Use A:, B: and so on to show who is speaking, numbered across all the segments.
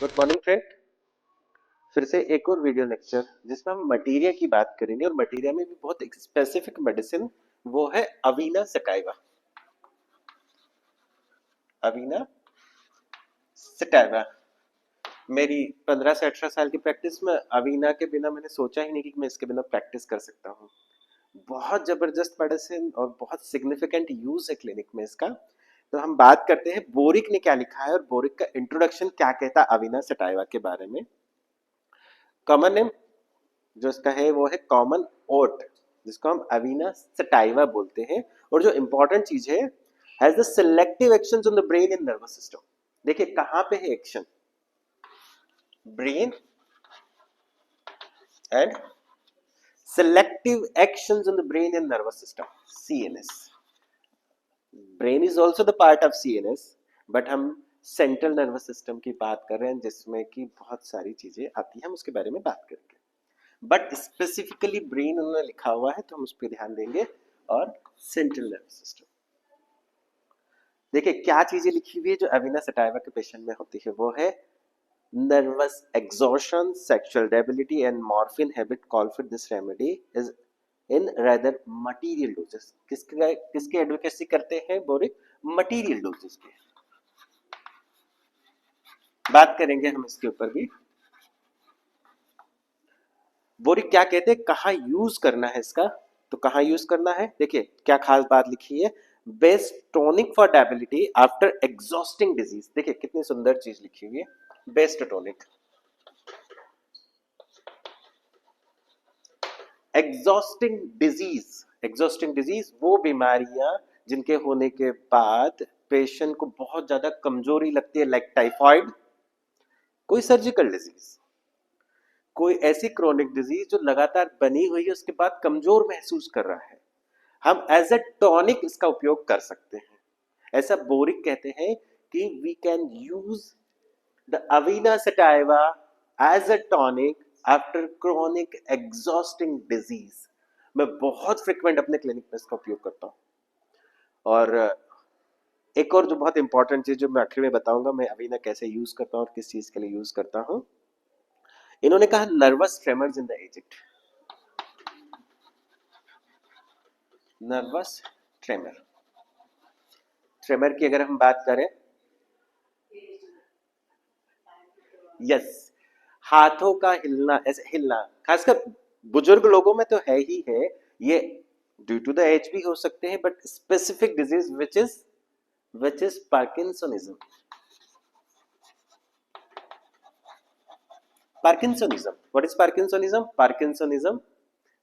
A: Good morning friend. फिर से एक और वीडियो लेक्चर जिसमें हम मटीरिया की बात करेंगे और मटीरिया में भी बहुत एक स्पेसिफिक मेडिसिन, वो है अवीना सटाइवा। अवीना सटाइवा। मेरी 15 से 18 साल की प्रैक्टिस में अवीना के बिना मैंने सोचा ही नहीं कि मैं इसके बिना प्रैक्टिस कर सकता हूँ। बहुत जबरदस्त मेडिसिन और बहुत सिग्निफिकेंट यूज है क्लिनिक में इसका। तो हम बात करते हैं बोरिक ने क्या लिखा है और बोरिक का इंट्रोडक्शन क्या कहता है अवीना सटाइवा के बारे में। कॉमन नेम जो इसका है वो है कॉमन ओट, जिसको हम अवीना सटाइवा बोलते हैं। और जो इंपॉर्टेंट चीज है, has the selective actions on the brain and nervous system. देखिए कहां पे है action, brain and selective actions on the brain and nervous system, CNS. Brain is also the part of CNS, but हम central nervous system की बात कर रहे हैं जिसमें कि बहुत सारी चीजें आती हैं, हम उसके बारे में बात करेंगे। बट स्पेसिफिकली ब्रेन उन्होंने लिखा हुआ है तो हम उस पर ध्यान देंगे। और सेंट्रल नर्वस सिस्टम, देखिए क्या चीजें लिखी हुई है जो अवीना सटाइवा के पेशेंट में होती है। वो है nervous exhaustion, sexual debility and morphine habit call for this remedy is in rather material doses। किसके एडवोकेसी करते हैं बोरिक? मटीरियल डोजेस की बात करेंगे हम इसके ऊपर भी। बोरिक क्या कहते हैं, कहाँ यूज करना है इसका? तो कहाँ यूज करना है, देखिए क्या खास बात लिखी है, best tonic for debility after exhausting disease. देखिए कितनी सुंदर चीज लिखी हुई है, best tonic. Exhausting disease, exhausting disease वो बीमारियां जिनके होने के बाद पेशेंट को बहुत ज्यादा कमजोरी लगती है, लाइक टाइफाइड, कोई सर्जिकल डिजीज, कोई ऐसी क्रोनिक डिजीज जो लगातार बनी हुई है उसके बाद कमजोर महसूस कर रहा है, हम एज ए टॉनिक इसका उपयोग कर सकते हैं। ऐसा बोरिक कहते हैं कि we can use the avena sativa as a tonic after chronic exhausting disease. मैं बहुत फ्रिक्वेंट अपने क्लिनिक में इसका उपयोग करता हूँ। और एक और जो बहुत इंपॉर्टेंट चीज जो मैं आखिर में बताऊंगा, मैं अवीना कैसे यूज करता हूँ और किस चीज के लिए यूज करता हूँ। इन्होंने कहा nervous tremors in the aged, nervous tremor. Tremor की अगर हम बात करें, यस, हाथों का हिलना, ऐसे हिलना, खासकर बुजुर्ग लोगों में तो है ही है ये, ड्यू टू द एज भी हो सकते हैं, but specific disease which is parkinsonism. Parkinsonism, what is parkinsonism? Parkinsonism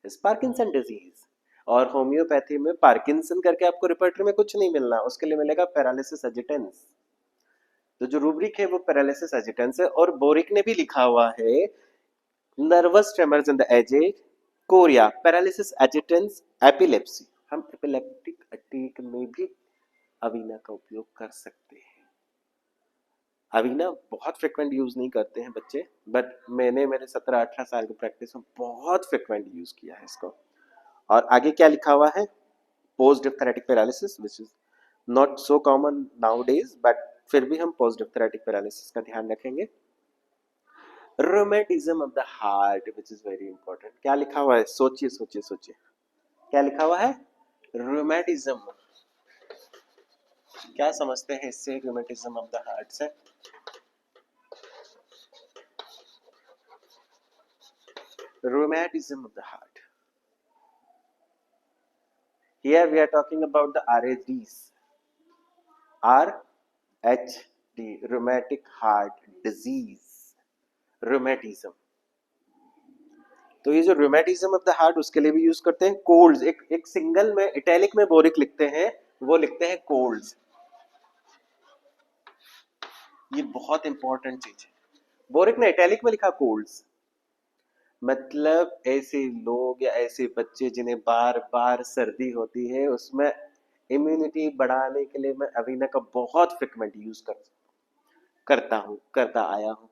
A: is Parkinson disease. और होम्योपैथी में पार्किंसन करके आपको रिपर्टरी में कुछ नहीं मिलना, उसके लिए मिलेगा पैरालिसिस एजिटेंस। तो जो रूब्रिक है वो पैरालिसिस एजिटेंस है। और बोरिक ने भी लिखा हुआ है nervous tremors in the aged, chorea, paralysis agitans, epilepsy. हम एपिलेप्टिक अटैक में भी अवीना का उपयोग कर सकते हैं। अवीना बहुत फ्रिक्वेंट यूज नहीं करते हैं बच्चे, बट मैंने मेरे 17-18 साल की प्रैक्टिस में बहुत फ्रिक्वेंट यूज किया है इसको। और आगे क्या लिखा हुआ है, post diphtheritic paralysis which is not so common nowadays, but फिर भी हम पोस्ट डिप्थरेटिक पैरालिसिस का ध्यान रखेंगे। Rheumatism of the heart which is very important. क्या लिखा हुआ है, सोचिए सोचिए सोचिए, क्या लिखा हुआ है? रोमेटिज्म। क्या समझते हैं इससे, रोमेटिज्म ऑफ द हार्ट से? Rheumatism of the heart. Here we are talking about the RHDs. RHD, rheumatic heart disease, rheumatism। तो ये जो rheumatism of the heart उसके लिए भी यूज करते हैं। कोल्ड्स, एक सिंगल में इटैलिक में बोरिक लिखते हैं, वो लिखते हैं कोल्ड्स। ये बहुत इंपॉर्टेंट चीज है, बोरिक ने इटैलिक में लिखा कोल्ड्स। मतलब ऐसे लोग या ऐसे बच्चे जिन्हें बार बार सर्दी होती है, उसमें इम्यूनिटी बढ़ाने के लिए मैं अवीना का बहुत फ्रिक्वेंट यूज करता आया हूँ।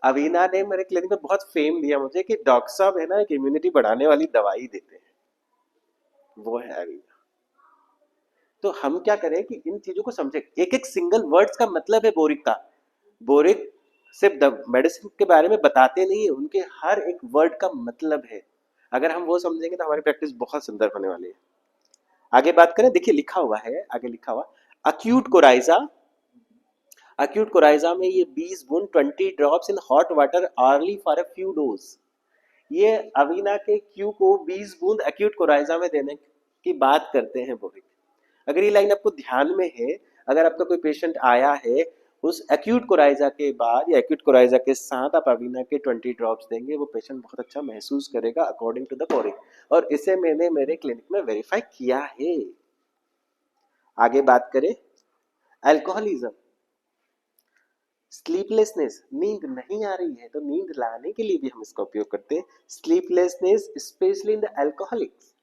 A: अवीना ने मेरे क्लिनिक में बहुत फेम दिया मुझे कि डॉक्टर साहब है ना, एक इम्यूनिटी बढ़ाने वाली दवाई देते हैं, वो है अवीना। तो हम क्या करें कि इन चीजों को समझे, एक एक सिंगल वर्ड्स का मतलब है बोरिक का। बोरिक सिर्फ द मेडिसिन के बारे में बताते नहीं है, उनके हर एक वर्ड का मतलब है। अगर हम वो समझेंगे तो हमारी प्रैक्टिस बहुत सुंदर होने वाली है। आगे बात करें, देखिए लिखा हुआ है, आगे लिखा हुआ अक्यूट कोराइजा। अक्यूट कोराइजा में ये 20 बूंद 20 drops in hot water early for a few dose. ये अवीना के क्यू को 20 बूंद एक्यूट कोराइजा में देने की बात करते हैं बोरिक। अगर ये लाइन आपको ध्यान में है, अगर आपका कोई पेशेंट आया है, उस एक्यूट कोराइजा के बाद या एक्यूट कोराइजा के साथ आप अवीना के 20 ड्रॉप्स देंगे, वो पेशेंट बहुत अच्छा महसूस करेगा अकॉर्डिंग टू द बोरिक। और इसे मैंने मेरे क्लिनिक में वेरीफाई किया है। आगे बात करें, अल्कोहलिज्म, स्लीपलेसनेस, नींद नहीं आ रही है तो नींद लाने के लिए भी हम इसका उपयोग करते हैं। Sleeplessness specially in the alcoholics,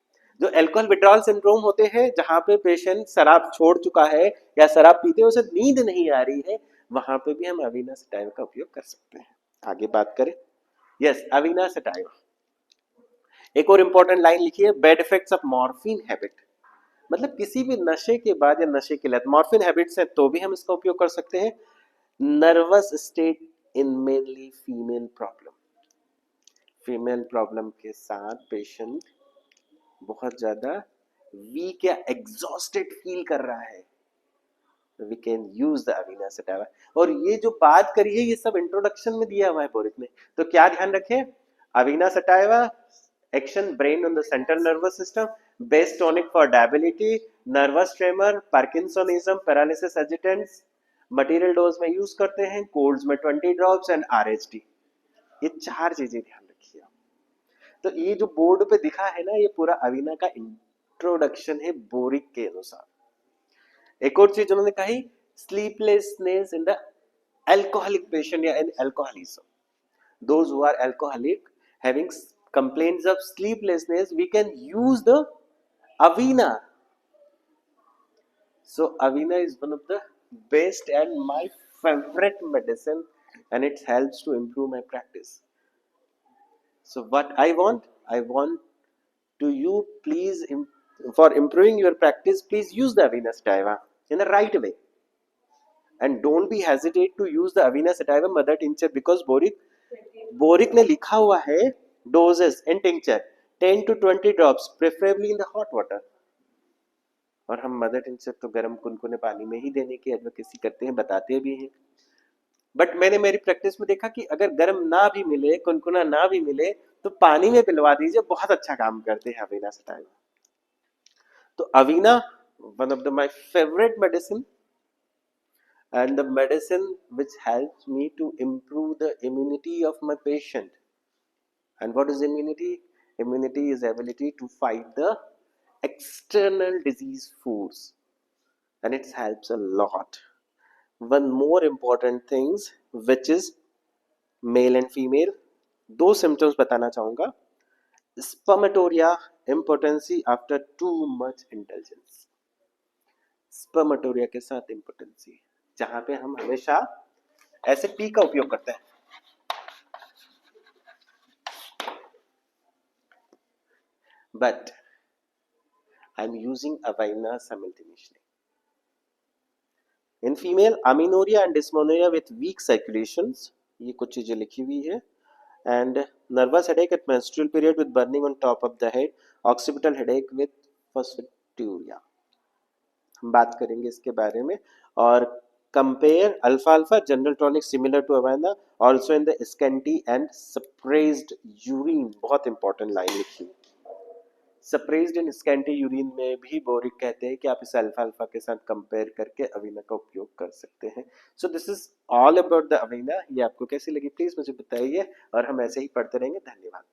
A: जो अल्कोहल विड्रॉल सिंड्रोम होते हैं, जहां पे पेशेंट शराब छोड़ चुका है या शराब पीते हुए उसे नींद नहीं आ रही है, वहां पे भी हम अवीना सटाइवा का उपयोग कर सकते हैं। आगे बात करें, यस अवीना सटाइवा। एक और इंपॉर्टेंट लाइन लिखी है, bad effects of morphine habit, मतलब किसी भी नशे के बाद या नशे के लत, मॉर्फिन हैबिट्स है तो भी हम इसका उपयोग कर सकते हैं। Nervous state in mainly female problem, female problem के साथ पेशेंट बहुत ज्यादा वीक या एग्जॉस्टेड फील कर रहा है, we can use the avena sativa. और ये जो बात करी है ये सब इंट्रोडक्शन में दिया हुआ है बोरिक ने, तो क्या ध्यान रखें, avena sativa action brain on the central nervous system, best tonic for debility, nervous tremor, parkinsonism, paralysis agitans, material dose में यूज करते हैं, कोल्ड्स में 20 ड्रॉप्स एंड आरएचडी। ये चार चीजें ध्यान रखिए। तो ये जो बोर्ड पे दिखा है ना, ये पूरा अवीना का इंट्रोडक्शन है बोरिक के अनुसार। एक और चीज उन्होंने कही, sleeplessness in the alcoholic patient या इन alcoholism, those who are alcoholic having complaints of sleeplessness, we can use the Avena. So Avena is one of the best and my favorite medicine, and it helps to improve my practice. So what I want to you, please for improving your practice, please use the Avena sativa in the right way, and don't be hesitate to use the Avena sativa mother tincture, because boric ने लिखा हुआ है doses in tincture 10 to 20 drops preferably in the hot water. और हम mother tincture तो गर्म कुनकुने पानी में ही देने की एडवोकेसी करते हैं, बताते भी हैं। बट मैंने मेरी प्रैक्टिस में देखा कि अगर गर्म ना भी मिले, कुनकुना ना भी मिले, तो पानी में पिलवा दीजिए, बहुत अच्छा काम करते हैं अवीना सटाइवा। तो avena one of the my favourite medicine, and the medicine which helps me to improve the immunity of my patient. And what is immunity? Immunity is ability to fight the external disease force, and it helps a lot. One more important things, which is male and female, दो symptoms बताना चाहूंगा। Spermatoria, impotency after too much indulgence, spermatorrhoea के साथ impotency, जहां पे हम हमेशा acid P का उपयोग करते हैं। But I am using avena simultaneously in female, amenorrhoea and dysmenorrhoea with weak circulations, ये कुछ चीजें लिखी हुई है। And nervous headache at menstrual period with burning on top of the head, occipital headache with phosphaturia, हम बात करेंगे इसके बारे में। और compare alfalfa alfalfa general tonic similar to avena also in the scanty and suppressed urine, बहुत important line लिखी, suppressed in scanty urine में भी बोरिक कहते हैं कि आप इसे अल्फा अल्फा के साथ कंपेयर करके अवीना का उपयोग कर सकते हैं। So this is all about the avena. ये आपको कैसी लगी प्लीज मुझे बताइए, और हम ऐसे ही पढ़ते रहेंगे। धन्यवाद।